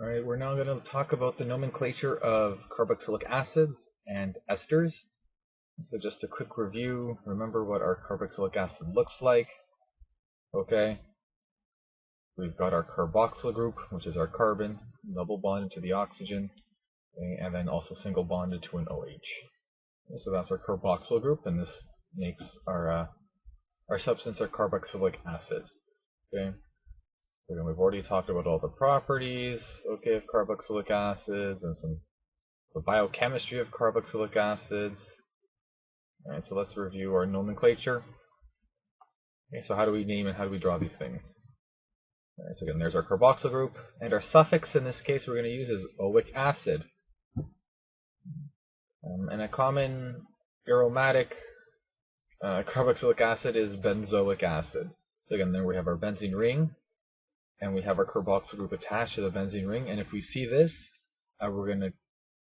Alright, we're now going to talk about the nomenclature of carboxylic acids and esters. So just a quick review, remember what our carboxylic acid looks like. Okay, we've got our carboxyl group, which is our carbon, double bonded to the oxygen, and then also single bonded to an OH. So that's our carboxyl group, and this makes our substance our carboxylic acid. Okay. So we've already talked about all the properties, okay, of carboxylic acids and the biochemistry of carboxylic acids. Alright, so let's review our nomenclature. Okay, so how do we name and how do we draw these things? Alright, so again, there's our carboxyl group, and our suffix in this case we're going to use is oic acid. And a common aromatic carboxylic acid is benzoic acid. So again, there we have our benzene ring, and we have our carboxyl group attached to the benzene ring, and if we see this, we're going to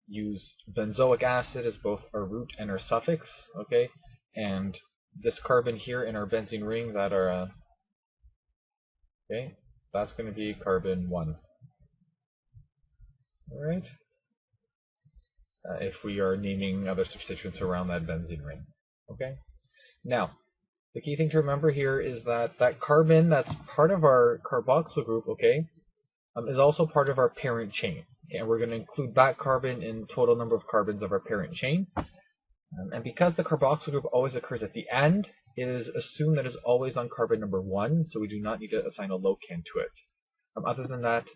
use benzoic acid as both our root and our suffix, okay? And this carbon here in our benzene ring that are, okay, that's going to be carbon 1. Alright? If we are naming other substituents around that benzene ring, okay? Now, the key thing to remember here is that that carbon that's part of our carboxyl group, okay, is also part of our parent chain. Okay, and we're going to include that carbon in total number of carbons of our parent chain. And because the carboxyl group always occurs at the end, it is assumed that it's always on carbon number 1, so we do not need to assign a locand to it. Other than that,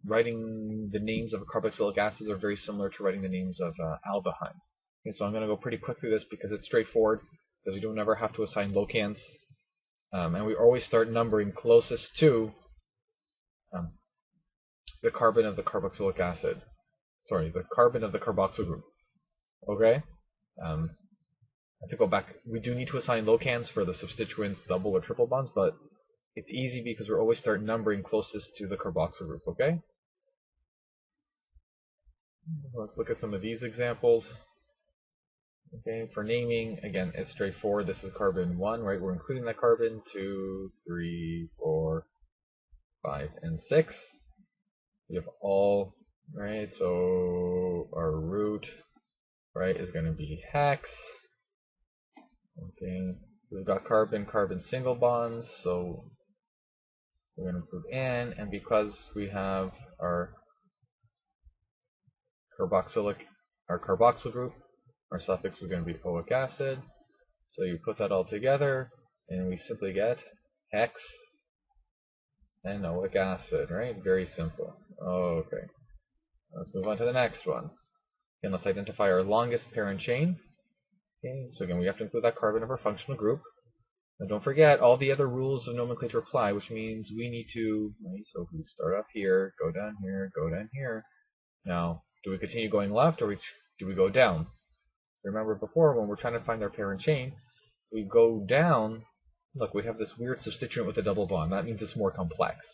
writing the names of carboxylic acids are very similar to writing the names of aldehydes. Okay, so I'm going to go pretty quick through this because it's straightforward, because we don't ever have to assign locands. And we always start numbering closest to the carbon of the carboxylic acid. Sorry, the carbon of the carboxyl group. Okay? I have to go back. We do need to assign locands for the substituents, double or triple bonds, but it's easy because we always start numbering closest to the carboxyl group, okay? Let's look at some of these examples. Okay, for naming, again, it's straightforward. This is carbon 1, right? We're including that carbon, 2, 3, 4, 5, and 6. We have all, right? So our root, right, is going to be hex. Okay, we've got carbon-carbon single bonds, so we're going to include N, and because we have our carboxyl group, our suffix is going to be oic acid. So you put that all together, and we simply get hex and oic acid, right? Very simple. Okay, let's move on to the next one. And let's identify our longest parent chain. Okay, so again, we have to include that carbon of our functional group. Now don't forget, all the other rules of nomenclature apply, which means we need to, right, so we start off here, go down here, go down here. Now, do we continue going left, or do we go down? Remember before, when we're trying to find our parent chain, we go down. Look, we have this weird substituent with a double bond. That means it's more complex.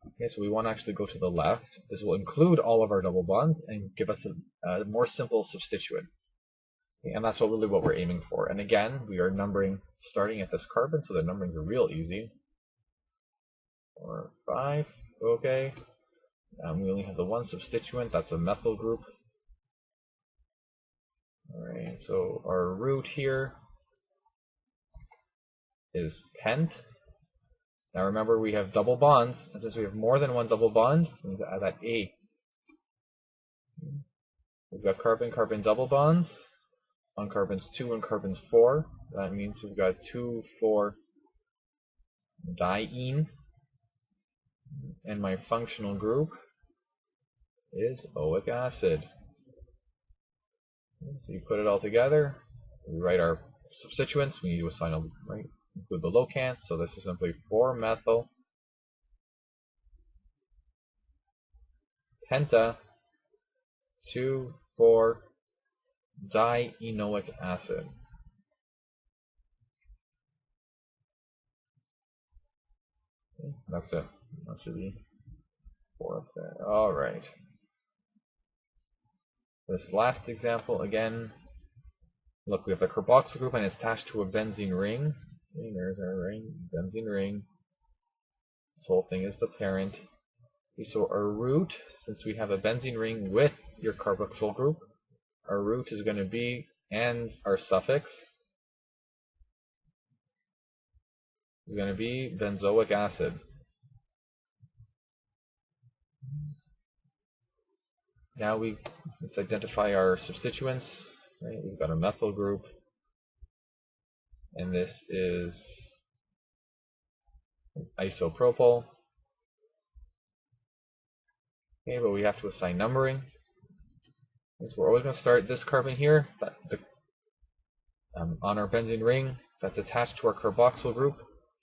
Okay, so we want to actually go to the left. This will include all of our double bonds and give us a more simple substituent. Okay, and that's really what we're aiming for. And again, we are numbering starting at this carbon, so the numbering are real easy. 4, 5, okay. We only have the one substituent, that's a methyl group. Alright, so our root here is pent. Now remember, we have double bonds, and since we have more than one double bond, we need to add that A. We've got carbon-carbon double bonds on carbons 2 and carbons 4. That means we've got 2,4-diene, and my functional group is oic acid. So you put it all together, we write our substituents, we need to assign include the locant, so this is simply 4-methyl penta 2,4-dienoic acid. Okay, that's it. That should be 4 up there. Alright. This last example, again, look, we have the carboxyl group and it's attached to a benzene ring. Okay, there's our ring, benzene ring. This whole thing is the parent. So our root, since we have a benzene ring with your carboxyl group, our root is going to be, and our suffix is going to be benzoic acid. Now let's identify our substituents. Right? We've got a methyl group, and this is isopropyl. Okay, but we have to assign numbering. So we're always going to start this carbon here on our benzene ring that's attached to our carboxyl group.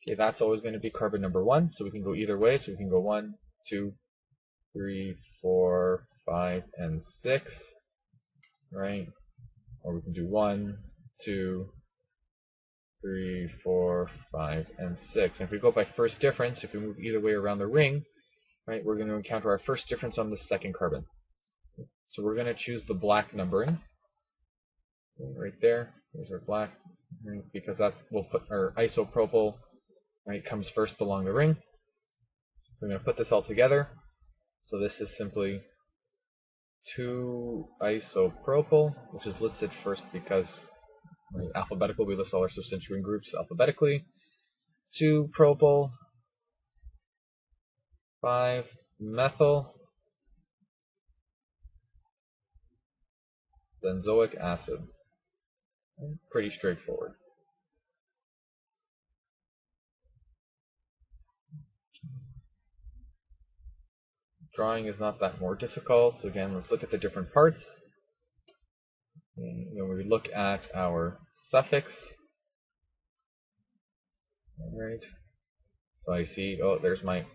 Okay, that's always going to be carbon number 1, so we can go either way. So we can go 1, 2, 3, 4, 5, and 6, right? Or we can do 1, 2, 3, 4, 5, and 6. And if we go by first difference, if we move either way around the ring, right, we're going to encounter our first difference on the second carbon. So we're going to choose the black numbering. Right there, there's our black, right, because that will put our isopropyl, right, comes first along the ring. We're going to put this all together. So this is simply 2-isopropyl, which is listed first because alphabetical, we list all our substituent groups alphabetically. 2-propyl, 5-methyl benzoic acid. Pretty straightforward. Drawing is not that more difficult. So again, let's look at the different parts. And when we look at our suffix, alright, so I see, oh, there's my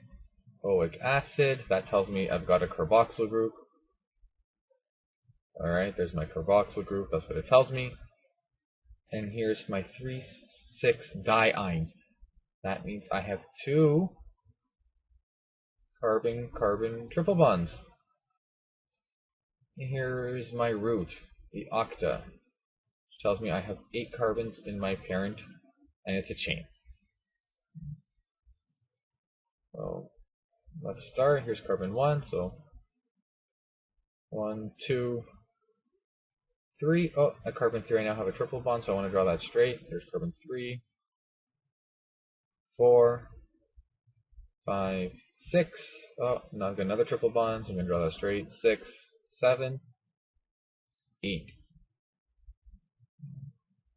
oic acid. That tells me I've got a carboxyl group. Alright, there's my carboxyl group. That's what it tells me. And here's my 3,6-diene. That means I have 2 carbon-carbon triple bonds. And here's my root, the octa, which tells me I have 8 carbons in my parent, and it's a chain. So let's start. Here's carbon 1. So 1, 2, 3. Oh, at carbon 3 I now have a triple bond, so I want to draw that straight. There's carbon 3, 4, 5, 6. Oh, now I've got another triple bond, so I'm going to draw that straight. 6, 7, 8.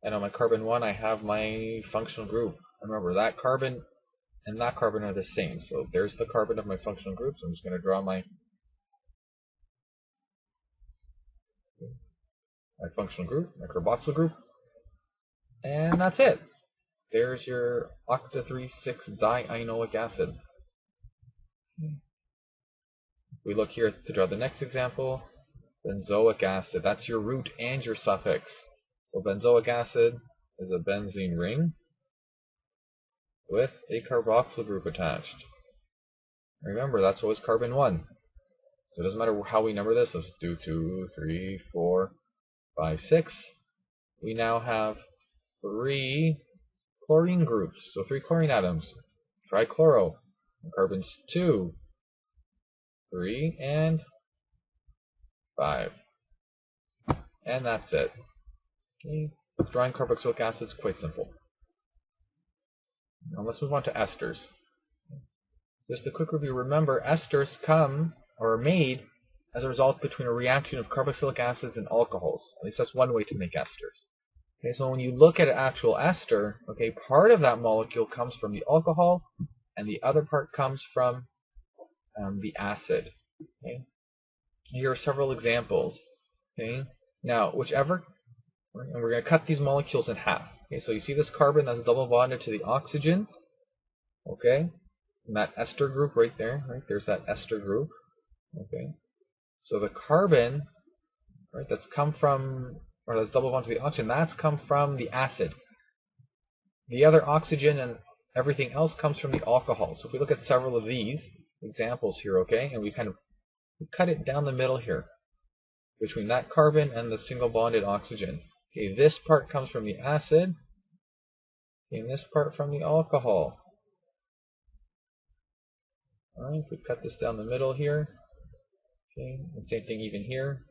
And on my carbon 1 I have my functional group. Remember, that carbon and that carbon are the same. So there's the carbon of my functional group. So I'm just going to draw my functional group, my carboxyl group. And that's it. There's your octa-3,6-dienoic acid. We look here to draw the next example. Benzoic acid. That's your root and your suffix. So benzoic acid is a benzene ring with a carboxyl group attached. Remember, that's always carbon 1. So it doesn't matter how we number this. Let's do 2, 3, 4, 5, 6. We now have 3 chlorine groups. So 3 chlorine atoms. Trichloro. Carbons 2, 3, and 5. And that's it. Okay. Withdrawing carboxylic acid is quite simple. Now let's move on to esters. Just a quick review. Remember, esters come or are made as a result between a reaction of carboxylic acids and alcohols. At least that's one way to make esters. Okay, so when you look at an actual ester, okay, part of that molecule comes from the alcohol, and the other part comes from the acid. Okay, here are several examples. Okay, now whichever, and we're going to cut these molecules in half. Okay, so you see this carbon that's double bonded to the oxygen. Okay, and that ester group right there. Right, there's that ester group. Okay, so the carbon, right, that's come from, or that's double bonded to the oxygen, that's come from the acid. The other oxygen and everything else comes from the alcohol. So if we look at several of these examples here, okay, and we kind of cut it down the middle here between that carbon and the single bonded oxygen. Okay, this part comes from the acid, and this part from the alcohol. Alright, if we cut this down the middle here, okay, and same thing even here.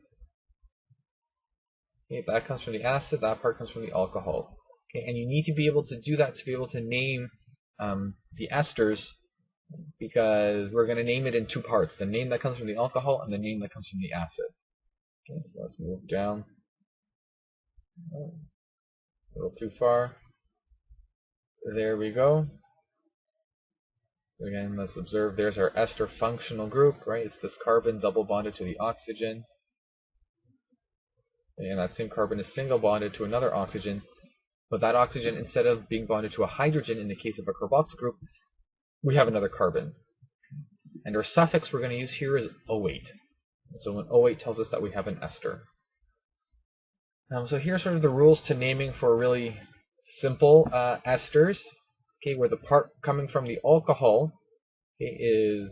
Okay, that comes from the acid, that part comes from the alcohol. Okay, and you need to be able to do that to be able to name the esters, because we're going to name it in two parts: the name that comes from the alcohol and the name that comes from the acid. Okay, so let's move down a little too far. There we go. Again, let's observe there's our ester functional group, right? It's this carbon double bonded to the oxygen. And that same carbon is single bonded to another oxygen. But that oxygen, instead of being bonded to a hydrogen in the case of a carboxyl group, we have another carbon. And our suffix we're going to use here is O8. So when O8 tells us that we have an ester. So here's sort of the rules to naming for really simple esters. Okay, where the part coming from the alcohol, okay, is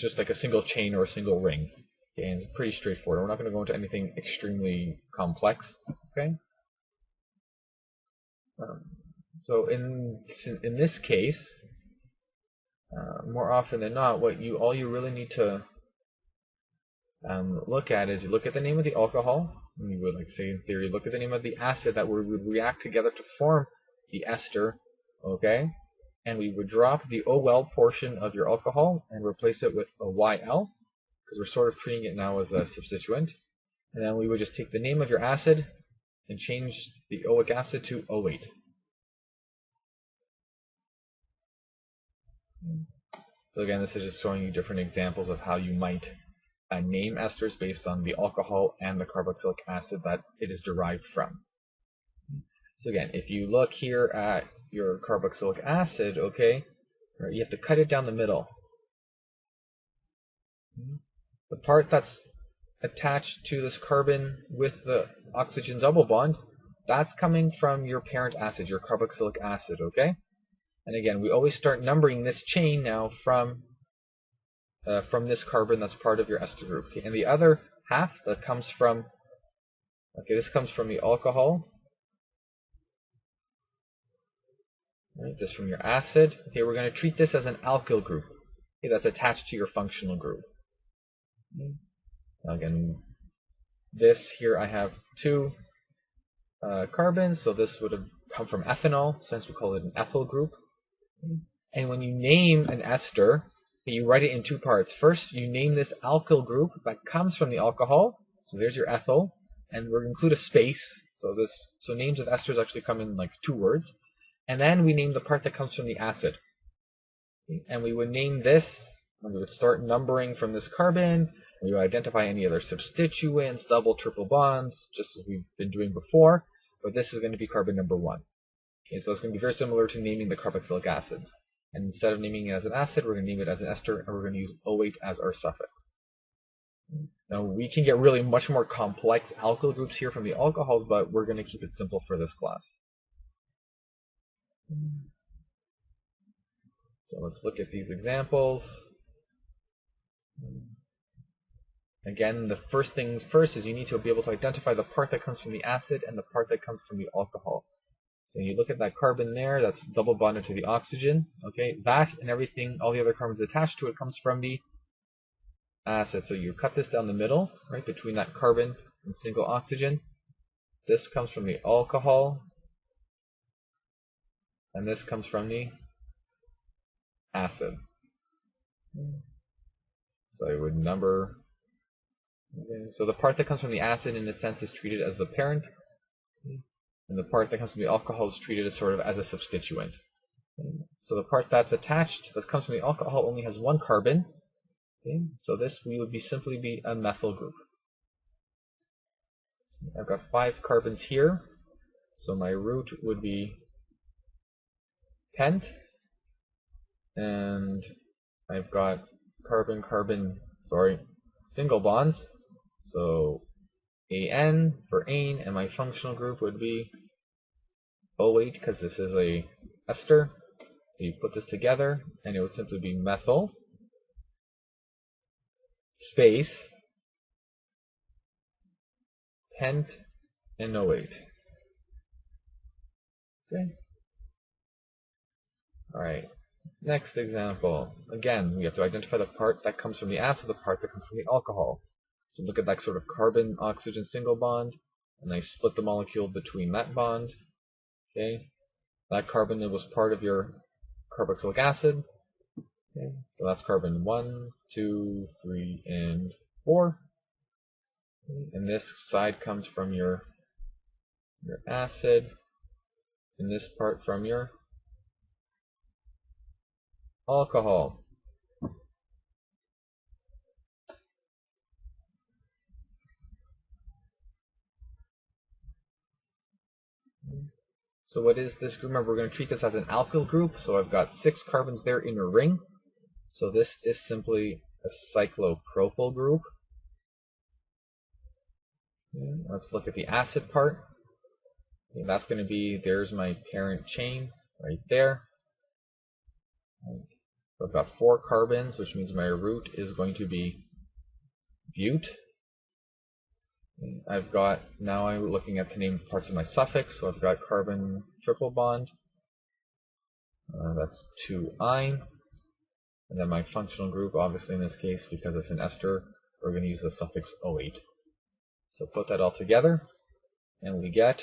just like a single chain or a single ring. Okay, and it's pretty straightforward. We're not going to go into anything extremely complex. Okay. So in this case, more often than not, all you really need to look at is you look at the name of the alcohol, and you would, like say in theory, look at the name of the acid that would react together to form the ester, okay? And we would drop the OL portion of your alcohol and replace it with a YL, because we're sort of treating it now as a substituent. And then we would just take the name of your acid and change the oic acid to O8. So again, this is just showing you different examples of how you might name esters based on the alcohol and the carboxylic acid that it is derived from. So again, if you look here at your carboxylic acid, okay, right, you have to cut it down the middle. The part that's attached to this carbon with the oxygen double bond, that's coming from your parent acid, your carboxylic acid, okay? And again, we always start numbering this chain now from this carbon that's part of your ester group. Okay? And the other half that comes from, okay, this comes from the alcohol. Right, this from your acid. Okay, we're going to treat this as an alkyl group. Okay, that's attached to your functional group. Okay. Now again, this here I have two carbons, so this would have come from ethanol, since we call it an ethyl group. And when you name an ester, you write it in two parts. First, you name this alkyl group that comes from the alcohol. So there's your ethyl, and we're going to include a space. So names of esters actually come in like two words. And then we name the part that comes from the acid. And we would name this, and we would start numbering from this carbon. We would identify any other substituents, double, triple bonds, just as we've been doing before. But this is going to be carbon number 1. Okay, so it's going to be very similar to naming the carboxylic acids. And instead of naming it as an acid, we're going to name it as an ester, and we're going to use O8 as our suffix. Now, we can get really much more complex alkyl groups here from the alcohols, but we're going to keep it simple for this class. So let's look at these examples. Again, the first things first is you need to be able to identify the part that comes from the acid and the part that comes from the alcohol. So you look at that carbon there, that's double bonded to the oxygen. Okay, that and everything, all the other carbons attached to it, comes from the acid. So you cut this down the middle, right, between that carbon and single oxygen. This comes from the alcohol, and this comes from the acid. So I would number. Okay, so the part that comes from the acid, in a sense, is treated as the parent. And the part that comes from the alcohol is treated as sort of as a substituent. So the part that's attached, that comes from the alcohol, only has one carbon. Okay, so this would simply be a methyl group. I've got 5 carbons here, so my root would be pent, and I've got single bonds, so AN for ane, and my functional group would be O8 because this is a ester. So you put this together, and it would simply be methyl space pent and O8. Okay. All right. Next example. Again, we have to identify the part that comes from the acid, the part that comes from the alcohol. So look at that sort of carbon-oxygen single bond, and I split the molecule between that bond. Okay, that carbon was part of your carboxylic acid. Okay, so that's carbon 1, 2, 3, and 4. Okay, and this side comes from your acid, and this part from your alcohol. So what is this group? Remember, we're going to treat this as an alkyl group. So I've got 6 carbons there in a ring. So this is simply a cyclopropyl group. Okay, let's look at the acid part. Okay, that's going to be, there's my parent chain right there. So I've got 4 carbons, which means my root is going to be bute. I've got, now I'm looking at the name parts of my suffix, so I've got carbon triple bond, that's 2-ine, and then my functional group, obviously in this case, because it's an ester, we're going to use the suffix -ate. So put that all together, and we get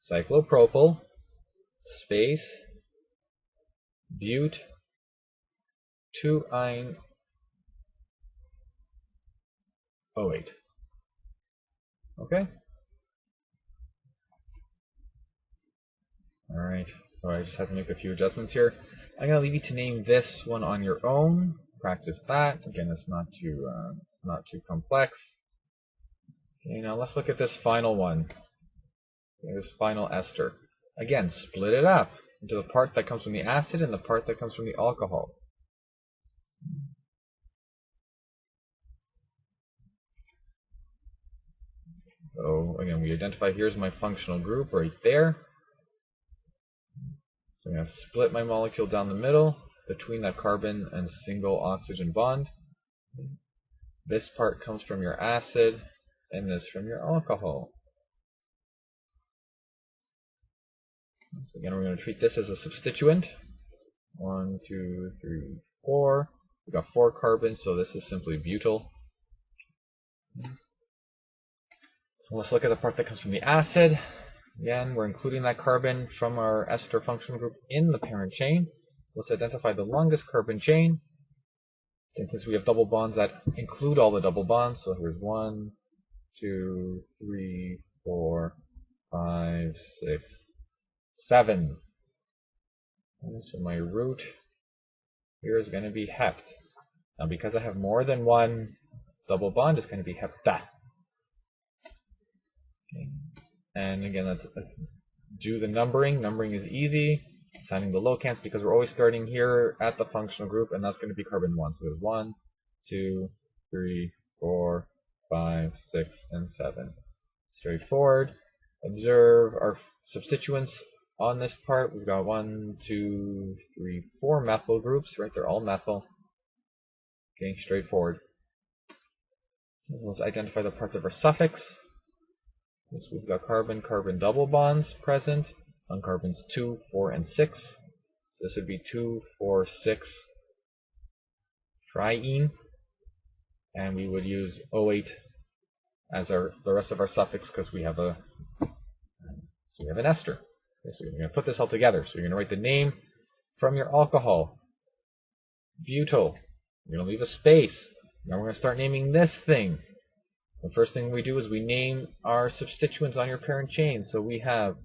cyclopropyl space bute 2-ine -ate. Okay? Alright, so I just have to make a few adjustments here. I'm going to leave you to name this one on your own. Practice that. Again, it's not too complex. Okay, now let's look at this final one. Okay, this final ester. Again, split it up into the part that comes from the acid and the part that comes from the alcohol. So again, we identify here's my functional group right there. So I'm going to split my molecule down the middle between that carbon and single oxygen bond. This part comes from your acid and this from your alcohol. So again, we're going to treat this as a substituent. 1, 2, 3, 4. We've got 4 carbons, so this is simply butyl. Let's look at the part that comes from the acid. Again, we're including that carbon from our ester functional group in the parent chain. So let's identify the longest carbon chain. Since we have double bonds that include all the double bonds, so here's 1, 2, 3, 4, 5, 6, 7. And so my root here is going to be hept. Now because I have more than one double bond, it's going to be hepta. Okay. And again, let's do the numbering. Numbering is easy. Assigning the locants because we're always starting here at the functional group, and that's going to be carbon 1. So there's 1, 2, 3, 4, 5, 6, and 7. Straightforward. Observe our substituents on this part. We've got 1, 2, 3, 4 methyl groups, right? They're all methyl. Okay, straightforward. So let's identify the parts of our suffix. So we've got carbon-carbon double bonds present on carbons 2, 4, and 6. So this would be 2, 4, 6 triene, and we would use -ate as the rest of our suffix because we have an ester. Okay, so you're going to put this all together. So you're going to write the name from your alcohol, butyl. You're going to leave a space. Now we're going to start naming this thing. The first thing we do is we name our substituents on your parent chain. So we have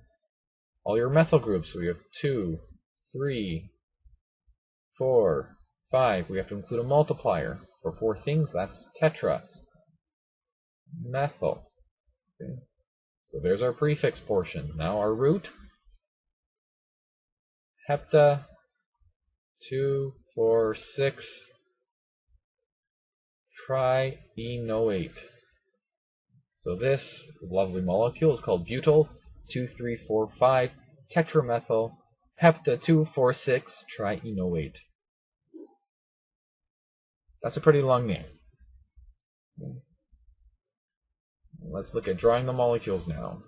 all your methyl groups. So we have 2, 3, 4, 5. We have to include a multiplier. For 4 things, that's tetra. Methyl. Okay. So there's our prefix portion. Now our root. Hepta. 2, 4, 6. Trienoate. So this lovely molecule is called butyl 2, 3, 4, 5 tetramethyl hepta 2, 4, 6 trienoate. That's a pretty long name. Let's look at drawing the molecules now.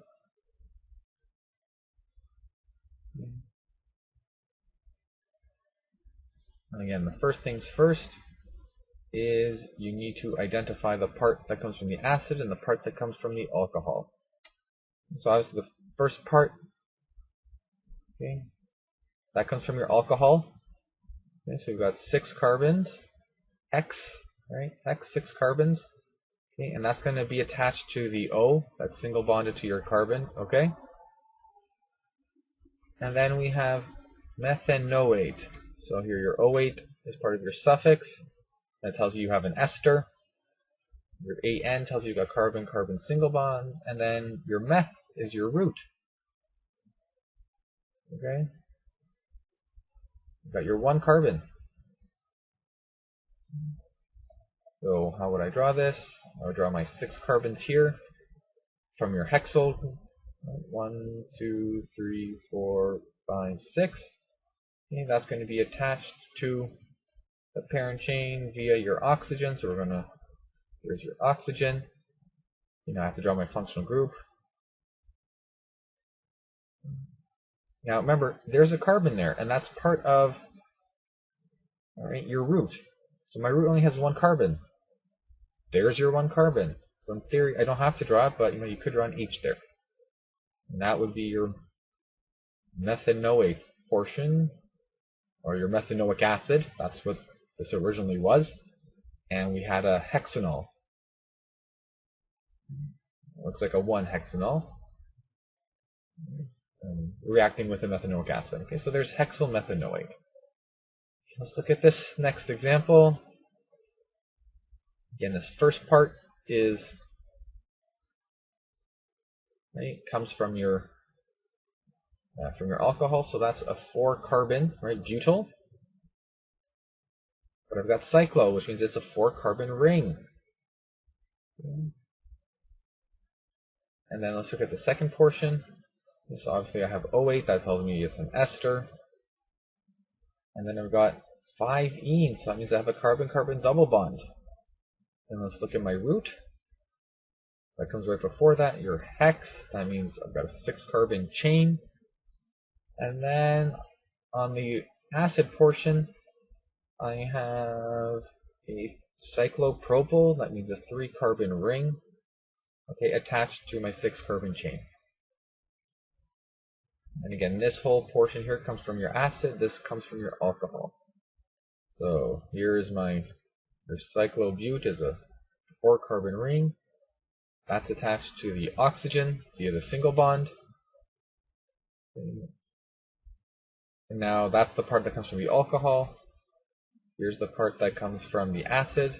And again, the first things first is you need to identify the part that comes from the acid and the part that comes from the alcohol. So obviously the first part, okay, that comes from your alcohol. Okay, so we've got 6 carbons, hex, right? Hex, 6 carbons. Okay, and that's going to be attached to the O, that's single bonded to your carbon, okay? And then we have methanoate. So here your O8 is part of your suffix. That tells you have an ester. Your AN tells you you've got carbon-carbon single bonds. And then your meth is your root. Okay? You've got your 1 carbon. So how would I draw this? I would draw my 6 carbons here from your hexyl. 1, 2, 3, 4, 5, 6. Okay, that's going to be attached to the parent chain via your oxygen. So here's your oxygen. I have to draw my functional group. Now remember, there's a carbon there, and that's part of your root. So my root only has 1 carbon. There's your 1 carbon. So in theory, I don't have to draw it, but you could draw an H there. And that would be your methanoate portion, or your methanoic acid. That's what this originally was. And we had a hexanol. Looks like a 1-hexanol. Reacting with a methanoic acid. Okay, so there's hexyl methanoate. Let's look at this next example. Again, this first part comes from your alcohol, so that's a 4-carbon, butyl. But I've got cyclo, which means it's a 4-carbon ring. Okay. And then let's look at the second portion. So obviously I have O8, that tells me it's an ester. And then I've got 5 enes, so that means I have a carbon-carbon double bond. And let's look at my root. That comes right before that, your hex. That means I've got a 6-carbon chain. And then on the acid portion, I have a cyclopropyl. That means a 3-carbon ring, attached to my 6-carbon chain. And again, this whole portion here comes from your acid. This comes from your alcohol. So here's your cyclobute is a 4-carbon ring. That's attached to the oxygen via the single bond. And now that's the part that comes from the alcohol. Here's the part that comes from the acid.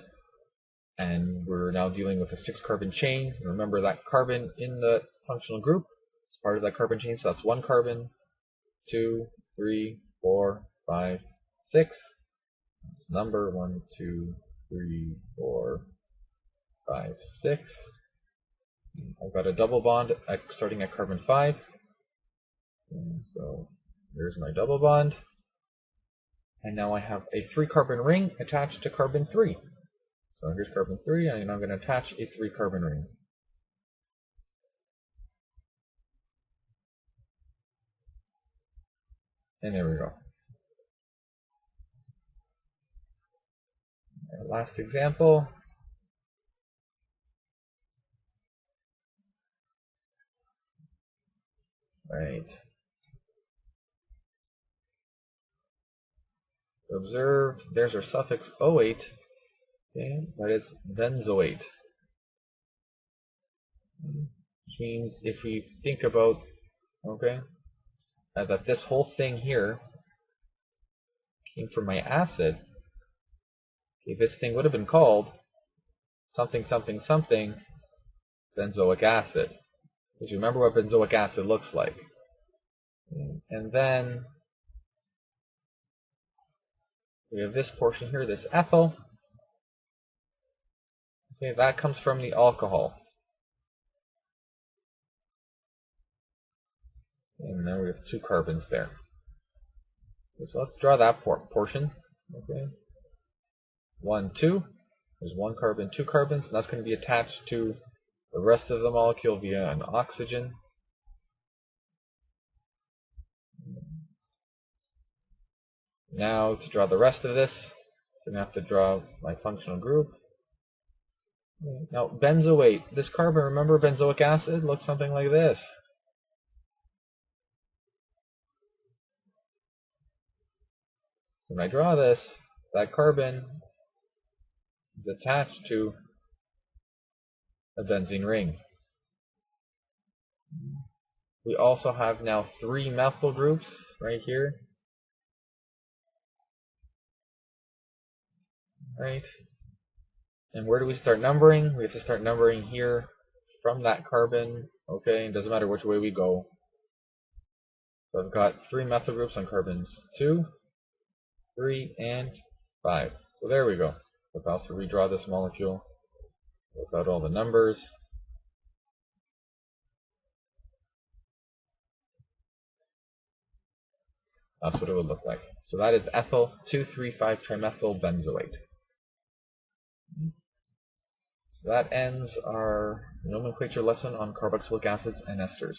And we're now dealing with a 6-carbon chain. Remember that carbon in the functional group is part of that carbon chain. So that's 1 carbon, 2, 3, 4, 5, 6. That's number 1, 2, 3, 4, 5, 6. I've got a double bond starting at carbon 5. And so here's my double bond. And now I have a 3-carbon ring attached to carbon 3. So here's carbon 3, and I'm going to attach a 3-carbon ring. And there we go. Our last example. Right. Observe, there's our suffix O8, but it's benzoate. Which means if we think about, that this whole thing here came from my acid, this thing would have been called something, something, something, benzoic acid. Because remember what benzoic acid looks like. And then we have this portion here, this ethyl. That comes from the alcohol. And now we have 2 carbons there. So let's draw that portion. 1, 2. There's 1 carbon, 2 carbons, and that's going to be attached to the rest of the molecule via an oxygen. Now to draw the rest of this, so I'm going to have to draw my functional group. Now benzoate, this carbon, remember benzoic acid, looks something like this. So when I draw this, that carbon is attached to a benzene ring. We also have now 3 methyl groups right here. Right? And where do we start numbering? We have to start numbering here from that carbon. Okay, it doesn't matter which way we go. So I've got 3 methyl groups on carbons 2, 3, and 5. So there we go. If I also redraw this molecule without all the numbers. That's what it would look like. So that is ethyl 2,3,5-trimethyl benzoate. So that ends our nomenclature lesson on carboxylic acids and esters.